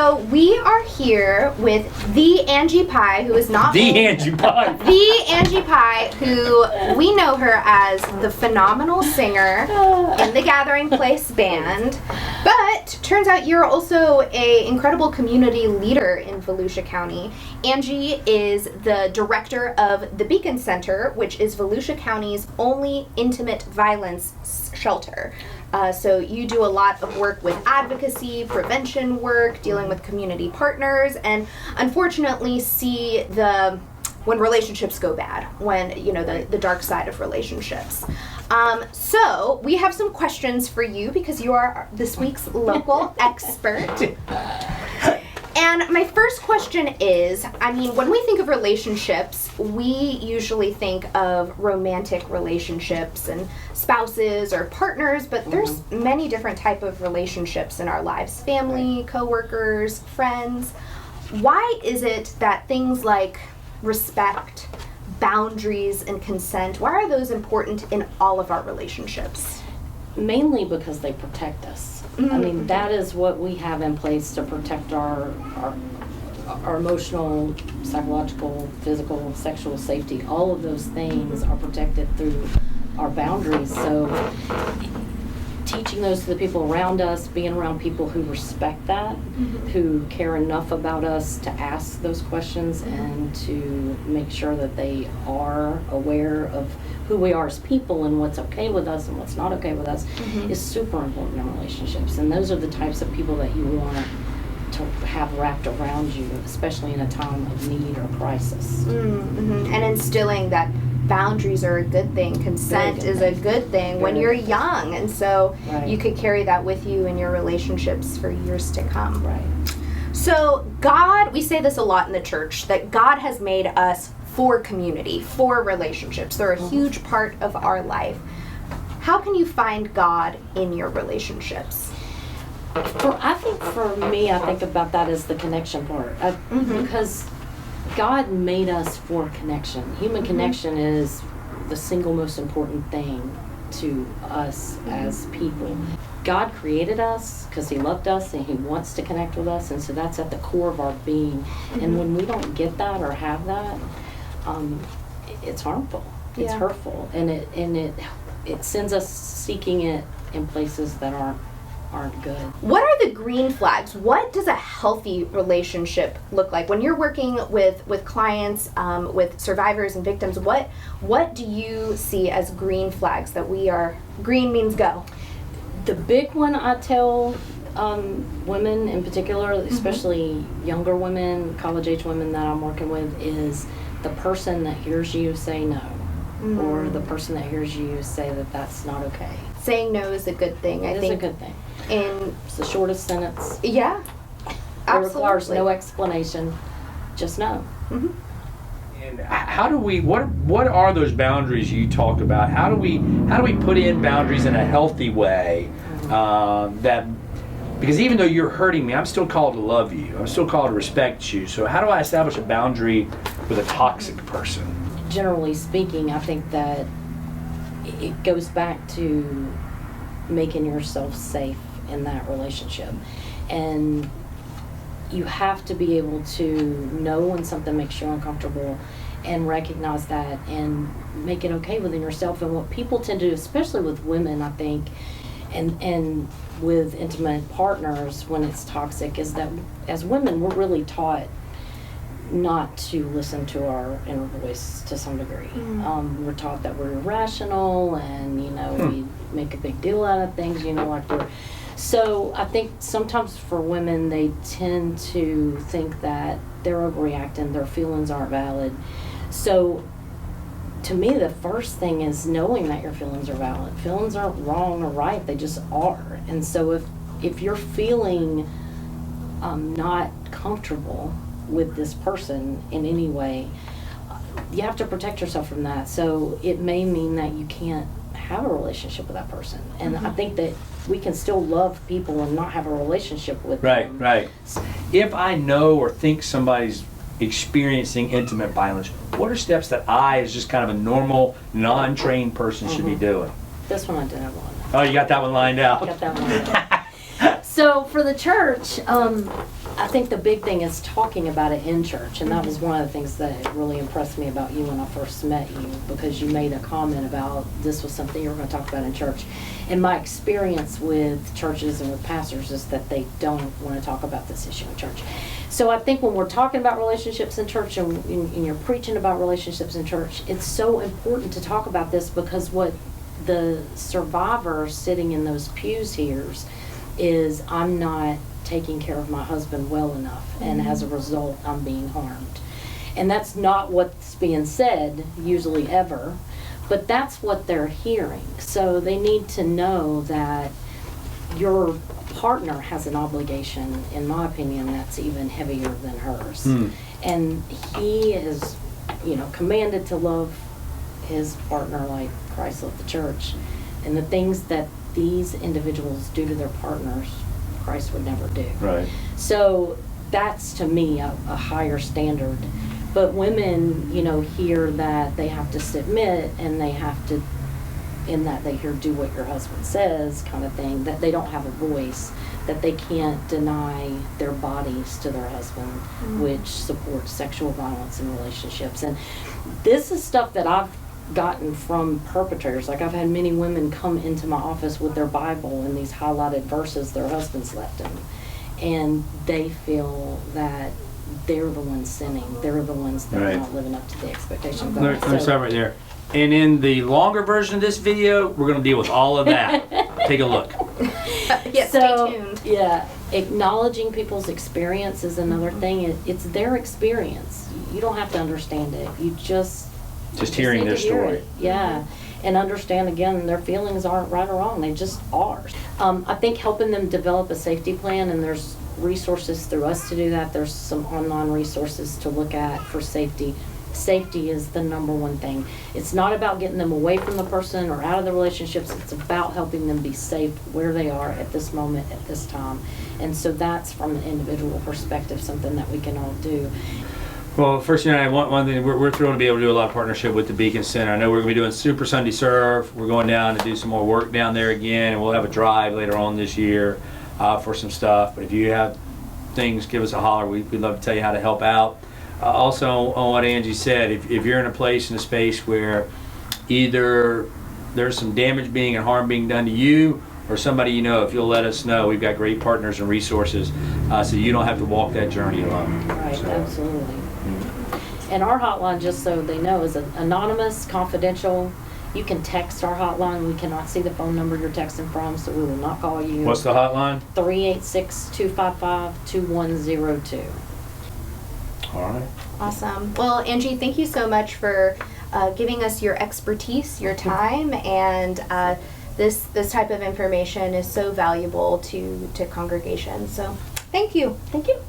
So we are here with the Angie Pye, who is not The Angie Pye. The Angie Pye, who we know her as the phenomenal singer in the Gathering Place band. But turns out you're also an incredible community leader in Volusia County. Angie is the director of the Beacon Center, which is Volusia County's only intimate violence shelter. So you do a lot of work with advocacy, prevention work, dealing with community partners, and unfortunately see when relationships go bad, when, the dark side of relationships. So we have some questions for you because you are this week's local expert. And my first question is, when we think of relationships, we usually think of romantic relationships and spouses or partners, but there's many different types of relationships in our lives. Family, coworkers, friends. Why is it that things like respect, boundaries, and consent, why are those important in all of our relationships? Mainly because they protect us. That is what we have in place to protect our emotional, psychological, physical, sexual safety. All of those things are protected through our boundaries. So teaching those to the people around us, being around people who respect that, who care enough about us to ask those questions and to make sure that they are aware of who we are as people and what's okay with us and what's not okay with us is super important in relationships. And those are the types of people that you want to have wrapped around you, especially in a time of need or crisis. And instilling that boundaries are a good thing. Consent is a good thing when you're young, and so you could carry that with you in your relationships for years to come. Right. So God, we say this a lot in the church, that God has made us for community, for relationships. They're a huge part of our life. How can you find God in your relationships? I think about that as the connection part. Because God made us for connection. Human connection is the single most important thing to us as people. God created us because He loved us and He wants to connect with us, and so that's at the core of our being. And when we don't get that or have that, it's harmful. It's hurtful, and it sends us seeking it in places that aren't good. What are the green flags? What does a healthy relationship look like? When you're working with clients, with survivors and victims, what do you see as green flags that green means go? The big one I tell women in particular, especially younger women, college-age women that I'm working with, is the person that hears you say no, or the person that hears you say that that's not okay. Saying no is a good thing. I think it's a good thing. And it's the shortest sentence. Yeah, absolutely. It requires no explanation, just no. And how do we? What are those boundaries you talked about? How do we put in boundaries in a healthy way? Because even though you're hurting me, I'm still called to love you. I'm still called to respect you. So how do I establish a boundary with a toxic person? Generally speaking, I think that it goes back to making yourself safe in that relationship. And you have to be able to know when something makes you uncomfortable and recognize that and make it okay within yourself. And what people tend to do, especially with women, I think, and with intimate partners when it's toxic, is that as women we're really taught not to listen to our inner voice to some degree. We're taught that we're irrational and we make a big deal out of things, so I think sometimes for women they tend to think that they're overreacting, their feelings aren't valid. So to me, the first thing is knowing that your feelings are valid. Feelings aren't wrong or right, they just are. And so if you're feeling not comfortable with this person in any way, you have to protect yourself from that. So it may mean that you can't have a relationship with that person. And I think that we can still love people and not have a relationship with them. Right. If I know or think somebody's experiencing intimate violence, what are steps that I, as just kind of a normal, non-trained person, should be doing? This one I did have one. Oh, you got that one lined out. I got that one lined out. So for the church, I think the big thing is talking about it in church, and that was one of the things that really impressed me about you when I first met you, because you made a comment about this was something you were going to talk about in church. And my experience with churches and with pastors is that they don't want to talk about this issue in church. So I think when we're talking about relationships in church and you're preaching about relationships in church, it's so important to talk about this, because what the survivor sitting in those pews hears is, I'm not taking care of my husband well enough, and as a result I'm being harmed. And that's not what's being said usually ever, but that's what they're hearing. So they need to know that your partner has an obligation, in my opinion, that's even heavier than hers. And he is, commanded to love his partner like Christ loved the church. And the things that these individuals do to their partners, Christ would never do. Right. So that's, to me, a higher standard. But women, hear that they have to submit, and they have to, in that they hear do what your husband says kind of thing, that they don't have a voice, that they can't deny their bodies to their husband, which supports sexual violence in relationships. And this is stuff that I've gotten from perpetrators. Like, I've had many women come into my office with their Bible and these highlighted verses their husbands left them, and they feel that they're the ones sinning. They're the ones that are not living up to the expectation of God. Let me stop right there. And in the longer version of this video, we're going to deal with all of that. Take a look. Yes, stay tuned. Yeah, acknowledging people's experience is another thing. It's their experience. You don't have to understand it. You just hearing their story. Yeah. And understand, again, their feelings aren't right or wrong. They just are. I think helping them develop a safety plan, and there's resources through us to do that. There's some online resources to look at for safety. Safety is the number one thing. It's not about getting them away from the person or out of the relationships. It's about helping them be safe where they are at this moment, at this time. And so that's, from an individual perspective, something that we can all do. Well, first thing, one thing, we're thrilled to be able to do a lot of partnership with the Beacon Center. I know we're going to be doing Super Sunday Serve. We're going down to do some more work down there again, and we'll have a drive later on this year for some stuff. But if you have things, give us a holler. We'd love to tell you how to help out. Also, on what Angie said, if you're in a place, in a space where either there's some damage being and harm being done to you, or somebody you know, if you'll let us know, we've got great partners and resources, so you don't have to walk that journey alone. Right, absolutely. And our hotline, just so they know, is anonymous, confidential. You can text our hotline. We cannot see the phone number you're texting from, so we will not call you. What's the hotline? 386-255-2102. All right. Awesome. Well, Angie, thank you so much for giving us your expertise, your time, and this type of information is so valuable to congregations. So thank you. Thank you.